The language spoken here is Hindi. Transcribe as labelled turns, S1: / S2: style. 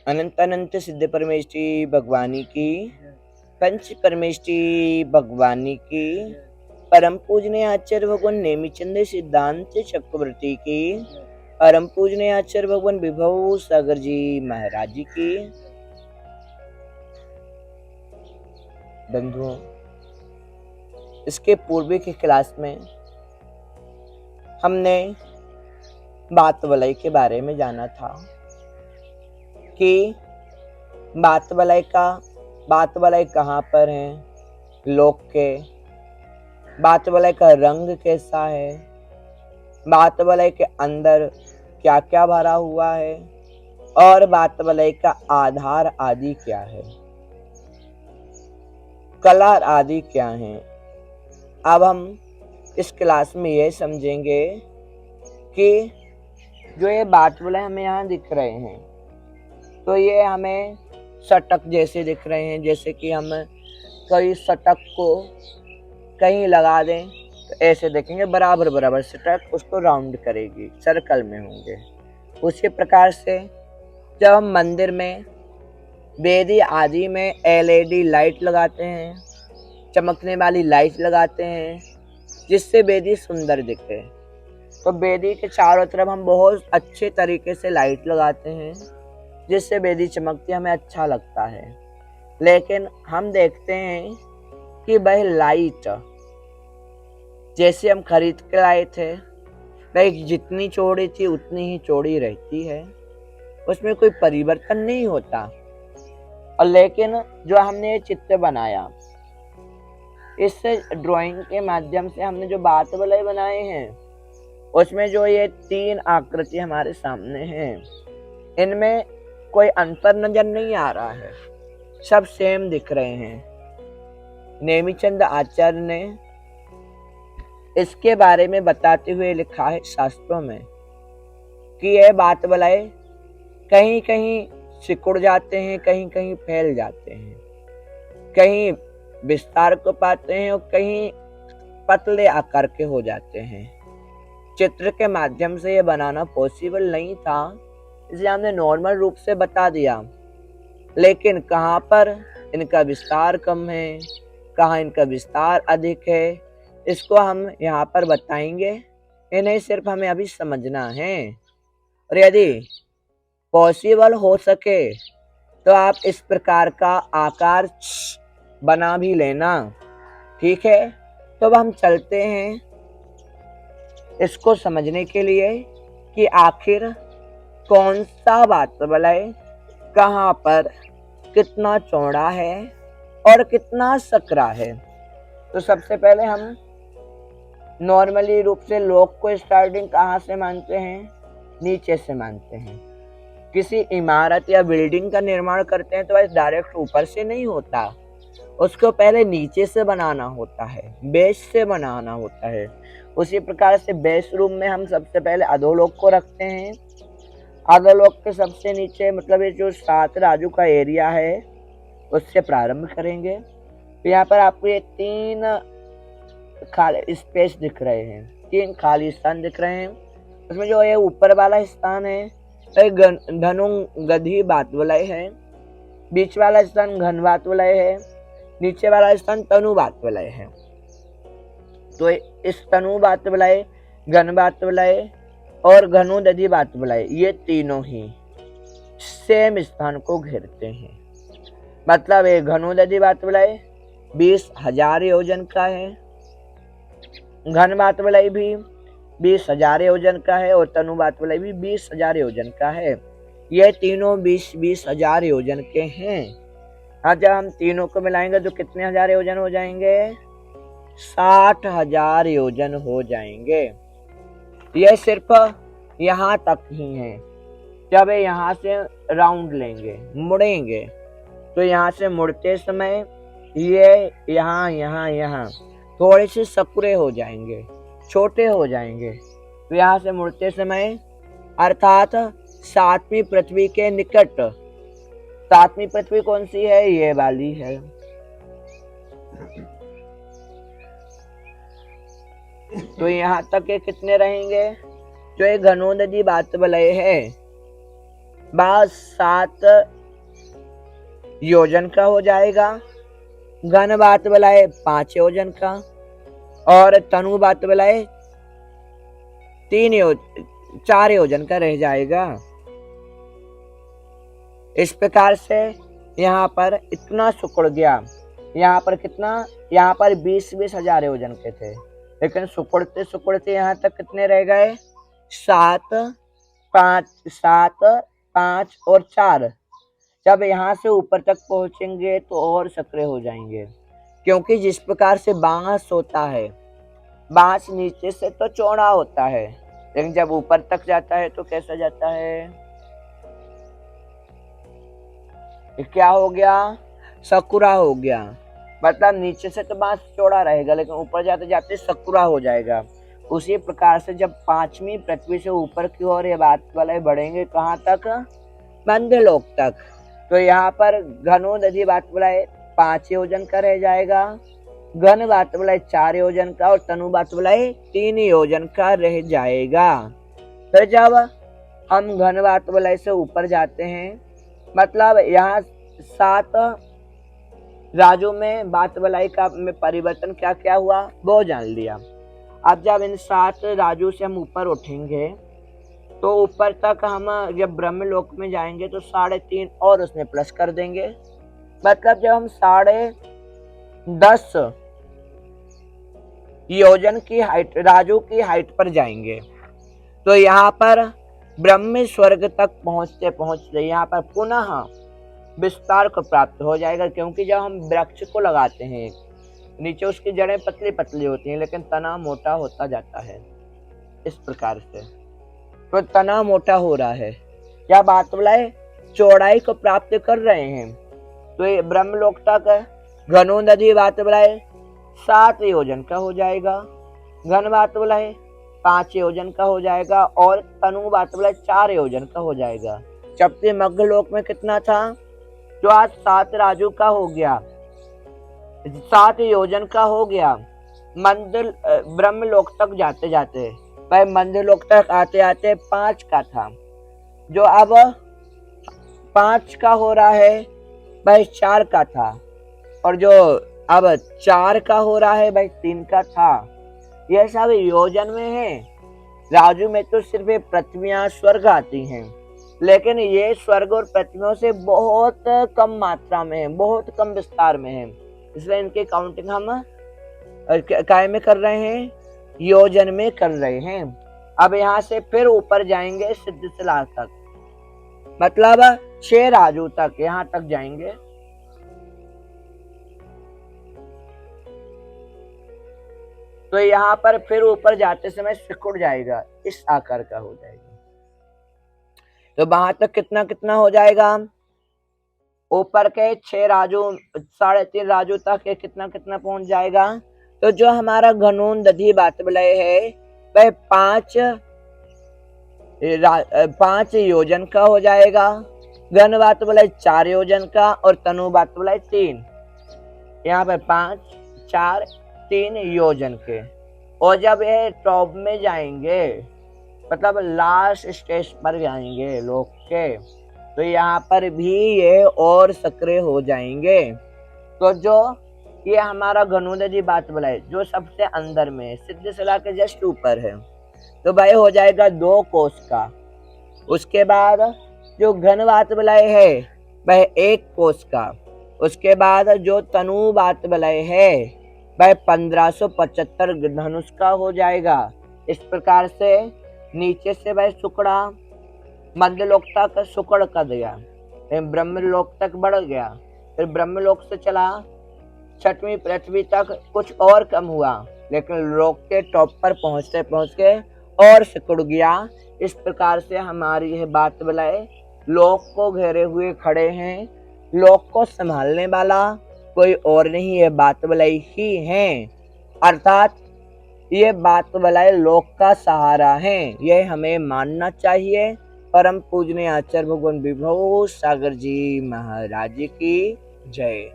S1: अनंत अनंत सिद्ध परमेष्टि भगवानी की, पंच परमेष्टि भगवानी की, परम पूजनीय आचार्य भगवान नेमिचंद सिद्धांत चक्रवर्ती की, परम पूजनीय आचार्य भगवान विभव सागर जी महाराज जी की। बंधुओं, इसके पूर्व की क्लास में हमने बात वलय के बारे में जाना था कि बात वलय कहाँ पर है, लोक के, बात वलय का रंग कैसा है, बात वलय के अंदर क्या क्या भरा हुआ है और बात वलय का आधार आदि क्या है, कला आदि क्या है। अब हम इस क्लास में ये समझेंगे कि जो ये बात वलय हमें यहाँ दिख रहे हैं, तो ये हमें षटक जैसे दिख रहे हैं। जैसे कि हम कई षटक को कहीं लगा दें तो ऐसे देखेंगे, बराबर बराबर षटक उसको राउंड करेगी, सर्कल में होंगे। उसी प्रकार से जब हम मंदिर में वेदी आदि में LED लाइट लगाते हैं, चमकने वाली लाइट लगाते हैं जिससे वेदी सुंदर दिखे, तो वेदी के चारों तरफ हम बहुत अच्छे तरीके से लाइट लगाते हैं जिससे वेदी चमकती, हमें अच्छा लगता है। लेकिन हम देखते हैं कि वह लाइट जैसे हम खरीद के लाए थे, वह जितनी चौड़ी थी उतनी ही चौड़ी रहती है, उसमें कोई परिवर्तन नहीं होता। और लेकिन जो हमने ये चित्र बनाया, इस ड्राइंग के माध्यम से हमने जो बात वलय बनाए हैं, उसमें जो ये 3 आकृति हमारे सामने हैं, इनमें कोई अंतर नजर नहीं आ रहा है, सब सेम दिख रहे हैं। नेमिचंद आचार्य ने इसके बारे में बताते हुए लिखा है शास्त्रों में कि यह बात वलय कहीं कहीं सिकुड़ जाते हैं, कहीं कहीं फैल जाते हैं, कहीं विस्तार को पाते हैं और कहीं पतले आकार के हो जाते हैं। चित्र के माध्यम से यह बनाना पॉसिबल नहीं था, इसलिए हमने नॉर्मल रूप से बता दिया। लेकिन कहाँ पर इनका विस्तार कम है, कहाँ इनका विस्तार अधिक है, इसको हम यहाँ पर बताएंगे। इन्हें सिर्फ हमें अभी समझना है, और यदि पॉसिबल हो सके तो आप इस प्रकार का आकार बना भी लेना, ठीक है। तो अब हम चलते हैं इसको समझने के लिए कि आखिर कौन सा बात वलय कहाँ पर कितना चौड़ा है और कितना सकरा है। तो सबसे पहले हम नॉर्मली रूप से लोक को स्टार्टिंग कहाँ से मानते हैं, नीचे से मानते हैं। किसी इमारत या बिल्डिंग का निर्माण करते हैं तो वह डायरेक्ट ऊपर से नहीं होता, उसको पहले नीचे से बनाना होता है, बेस से बनाना होता है। उसी प्रकार से बेस रूम में हम सबसे पहले अधोलोक को रखते हैं। अधोलोक के सबसे नीचे मतलब ये जो 7 राजू का एरिया है उससे प्रारंभ करेंगे। तो यहाँ पर आपको ये 3 खाली स्पेस दिख रहे हैं, 3 खाली स्थान दिख रहे हैं। उसमें जो ये ऊपर वाला स्थान है धनु गधी बात वलय है, बीच वाला स्थान घन बात वलय है, नीचे वाला स्थान तनु बात वलय है। तो इस तनु बात वलय, घन बात वलय और घनु दधी बात वलय, ये तीनों ही सेम स्थान को घेरते हैं। मतलब ये घनु दधी बात वलय 20,000 योजन का है, घन बात वलय भी 20,000 योजन का है और तनु बात वलय भी 20,000 योजन का है। ये तीनों 20,000 योजन के हैं। जब हम तीनों को मिलाएंगे तो कितने हजार योजन हो जाएंगे, 60,000 योजन हो जाएंगे। यह सिर्फ यहाँ तक ही है। जब यहाँ से राउंड लेंगे, मुड़ेंगे, तो यहाँ से मुड़ते समय ये यहाँ थोड़े से सकरे हो जाएंगे, छोटे हो जाएंगे। तो यहाँ से मुड़ते समय अर्थात 7वीं पृथ्वी के निकट, 7वीं पृथ्वी कौन सी है, ये वाली है। तो यहाँ तक के कितने रहेंगे, जो ये घनोदधी बात वलय है, 7 योजन का हो जाएगा, घन बात बलाए 5 योजन का, और तनु बात बलाए 4 योजन का रह जाएगा। इस प्रकार से यहाँ पर इतना सिकुड़ गया। यहाँ पर कितना, यहाँ पर 20-20 हजार योजन के थे, लेकिन सिकुड़ते सिकुड़ते यहाँ तक कितने रह गए, 7, 5 और 4। जब यहाँ से ऊपर तक पहुंचेंगे तो और सक्रिय हो जाएंगे, क्योंकि जिस प्रकार से बांस होता है, बांस नीचे से तो चौड़ा होता है, लेकिन जब ऊपर तक जाता है तो कैसा जाता है, क्या हो गया, सकुरा हो गया। मतलब नीचे से तो बांस चौड़ा रहेगा, लेकिन ऊपर जाते जाते सकुरा हो जाएगा। उसी प्रकार से जब 5वीं पृथ्वी से ऊपर की ओर ये बात वाले बढ़ेंगे, कहाँ तक, मध्यलोक तक, तो यहाँ पर घनोदधि बात बुलाए 5 योजन का रह जाएगा, घन बात बुलाए 4 योजन का, और तनु बात बुलाए 3 योजन का रह जाएगा। फिर जब हम घन बात बुलाए से ऊपर जाते हैं, मतलब यहाँ 7 राजों में बात बलाई का में परिवर्तन क्या क्या हुआ वो जान लिया। अब जब इन 7 राजों से हम ऊपर उठेंगे तो ऊपर तक हम जब ब्रह्मलोक में जाएंगे तो 3.5 और उसमें प्लस कर देंगे। मतलब जब हम 10.5 योजन की हाइट, राजों की हाइट पर जाएंगे, तो यहाँ पर ब्रह्म स्वर्ग तक पहुंचते पहुंचते यहाँ पर पुनः विस्तार को प्राप्त हो जाएगा। क्योंकि जब हम वृक्ष को लगाते हैं, नीचे उसकी जड़ें पतली पतली होती हैं, लेकिन तना मोटा होता जाता है। इस प्रकार से तो तना मोटा हो रहा है, क्या बात बुलाए, चौड़ाई को प्राप्त कर रहे हैं। तो ये ब्रह्मलोक तक घनोदधि बात बुलाए 7 योजन का हो जाएगा, घन बात बुलाए 5 योजन का हो जाएगा, और तनु बात बुलाए 4 योजन का हो जाएगा। जबकि मध्यलोक में कितना था, जो आज 7 राजू का हो गया, 7 योजन का हो गया। मंदिर ब्रह्मलोक तक जाते जाते भाई मंदिरलोक तक आते आते 5 का था, जो अब 5 का हो रहा है भाई 4 का था, और जो अब 4 का हो रहा है भाई 3 का था। यह सब योजन में है। राजू में तो सिर्फ पृथ्वियां स्वर्ग आती हैं, लेकिन ये स्वर्ग और पृथ्वियों से बहुत कम मात्रा में है, बहुत कम विस्तार में है, इसलिए इनकी काउंटिंग हम काय में कर रहे हैं, योजन में कर रहे हैं। अब यहाँ से फिर ऊपर जाएंगे सिद्धशिला तक, मतलब 6 राजू तक, यहाँ तक जाएंगे। तो यहाँ पर फिर ऊपर जाते समय सिकुड़ जाएगा, इस आकार का हो जाएगा। तो वहां तक कितना कितना हो जाएगा, ऊपर के 6 राजू 3.5 राजू तक कितना कितना पहुंच जाएगा। तो जो हमारा घनोदधि बात विलय है वह 5 योजन का हो जाएगा, घन बात विलय 4 योजन का, और तनु बात विलय 3। यहाँ पे 5, 4, 3 योजन के। और जब ये टॉप में जाएंगे, मतलब लास्ट स्टेज पर जाएंगे लोक के, तो यहाँ पर भी ये और सक्रिय हो जाएंगे। तो जो ये हमारा घनोदधि बात बुलाए जो सबसे अंदर में सिद्धशिला के जस्ट ऊपर है, तो भाई हो जाएगा 2 कोस का। उसके बाद जो घन बात बुलाए है वह 1 कोस का। उसके बाद जो तनु बात बुलाए है वह 1575 धनुष का हो जाएगा। इस प्रकार से नीचे से वह सुकड़ा मध्यलोक तक सुकड़ कर दिया, ब्रह्मलोक तक बढ़ गया, फिर ब्रह्मलोक से चला 6वीं पृथ्वी तक, कुछ और कम हुआ, लेकिन लोक के टॉप पर पहुंचते पहुंचते और सिकुड़ गया। इस प्रकार से हमारी यह बात बुलाए लोक को घेरे हुए खड़े हैं, लोक को संभालने वाला कोई और नहीं, ये बात बुलाई ही है। अर्थात ये बात बुलाए लोक का सहारा है, यह हमें मानना चाहिए। परम पूजनीय आचार्य भगवान विभव सागर जी महाराज की जय।